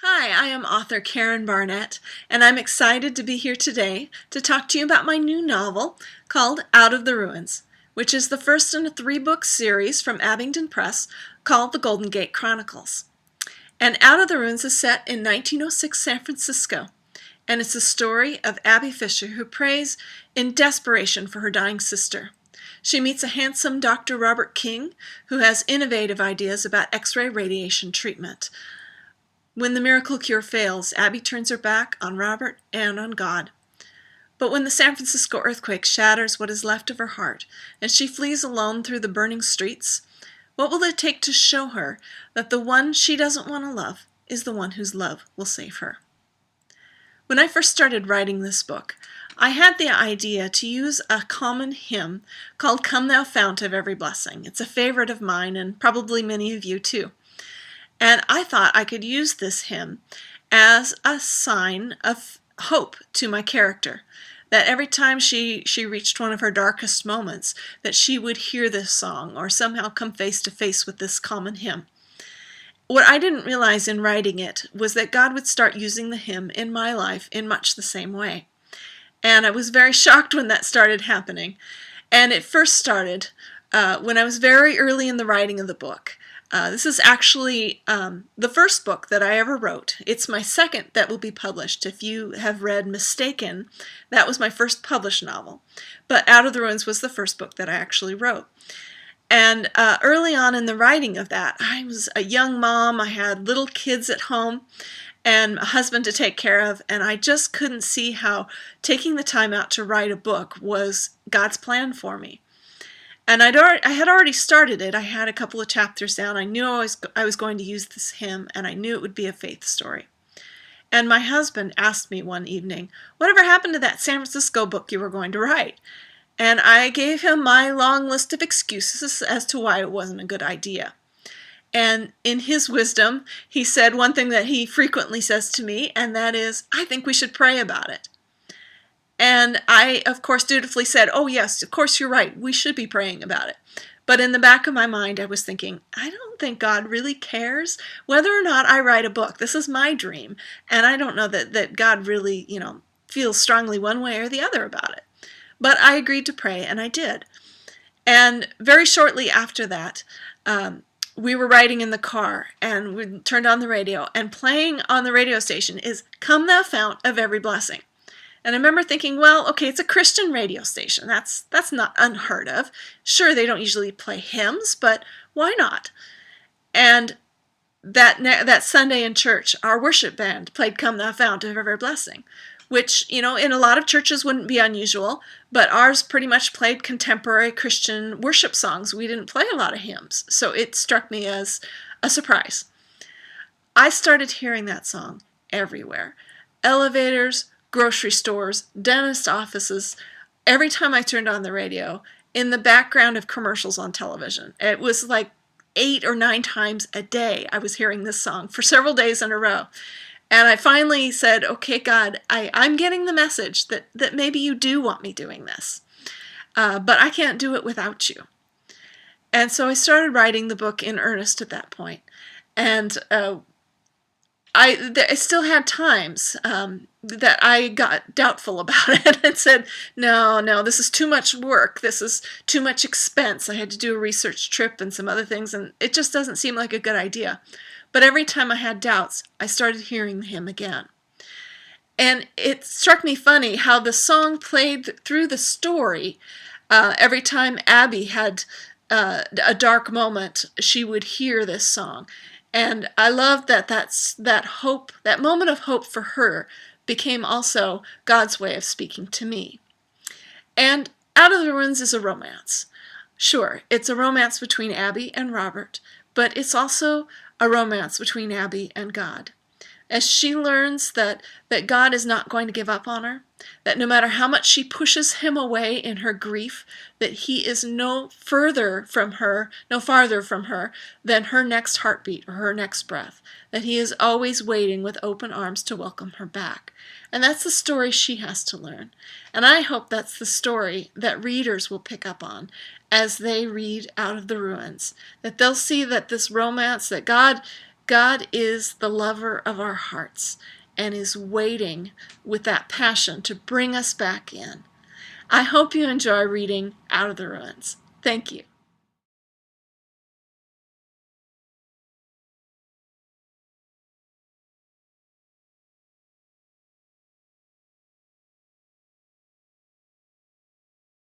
Hi, I am author Karen Barnett, and I'm excited to be here today to talk to you about my new novel called Out of the Ruins, which is the first in a three-book series from Abingdon Press called The Golden Gate Chronicles. And Out of the Ruins is set in 1906 San Francisco, and it's a story of Abby Fisher who prays in desperation for her dying sister. She meets a handsome Dr. Robert King who has innovative ideas about X-ray radiation treatment. When the miracle cure fails, Abby turns her back on Robert and on God. But when the San Francisco earthquake shatters what is left of her heart, and she flees alone through the burning streets, what will it take to show her that the one she doesn't want to love is the one whose love will save her? When I first started writing this book, I had the idea to use a common hymn called Come Thou Fount of Every Blessing. It's a favorite of mine and probably many of you too. And I thought I could use this hymn as a sign of hope to my character, that every time she reached one of her darkest moments, that she would hear this song or somehow come face to face with this common hymn. What I didn't realize in writing it was that God would start using the hymn in my life in much the same way. And I was very shocked when that started happening. And it first started when I was very early in the writing of the book. This is actually the first book that I ever wrote. It's my second that will be published. If you have read Mistaken, that was my first published novel. But Out of the Ruins was the first book that I actually wrote. And early on in the writing of that, I was a young mom. I had little kids at home and a husband to take care of, and I just couldn't see how taking the time out to write a book was God's plan for me. And I had already started it. I had a couple of chapters down. I knew I was going to use this hymn, and I knew it would be a faith story. And my husband asked me one evening, whatever happened to that San Francisco book you were going to write? And I gave him my long list of excuses as to why it wasn't a good idea. And in his wisdom, he said one thing that he frequently says to me, and that is, I think we should pray about it. And I, of course, dutifully said, oh yes, of course you're right, we should be praying about it. But in the back of my mind, I was thinking, I don't think God really cares whether or not I write a book. This is my dream, and I don't know that God really, feels strongly one way or the other about it. But I agreed to pray, and I did. And very shortly after that, we were riding in the car, and we turned on the radio, and playing on the radio station is Come Thou Fount of Every Blessing. And I remember thinking, well, okay, it's a Christian radio station. That's not unheard of. Sure, they don't usually play hymns, but why not? And that Sunday in church, our worship band played Come Thou Fount of Every Blessing, which, in a lot of churches wouldn't be unusual, but ours pretty much played contemporary Christian worship songs. We didn't play a lot of hymns, so it struck me as a surprise. I started hearing that song everywhere. Elevators, grocery stores, dentist offices, every time I turned on the radio, in the background of commercials on television. It was like 8 or 9 times a day I was hearing this song for several days in a row. And I finally said, okay, God, I'm getting the message that maybe you do want me doing this, but I can't do it without you. And so I started writing the book in earnest at that point. And I still had times that I got doubtful about it and said, no, this is too much work. This is too much expense. I had to do a research trip and some other things, and it just doesn't seem like a good idea. But every time I had doubts, I started hearing him again. And it struck me funny how the song played through the story. Every time Abby had a dark moment, she would hear this song. And I love that hope, that moment of hope for her became also God's way of speaking to me. And Out of the Ruins is a romance. Sure, it's a romance between Abby and Robert, but it's also a romance between Abby and God. As she learns that God is not going to give up on her, that no matter how much she pushes him away in her grief, that he is no farther from her than her next heartbeat or her next breath, that he is always waiting with open arms to welcome her back. And that's the story she has to learn. And I hope that's the story that readers will pick up on as they read Out of the Ruins, that they'll see that this romance, that God God is the lover of our hearts and is waiting with that passion to bring us back in. I hope you enjoy reading Out of the Ruins. Thank you.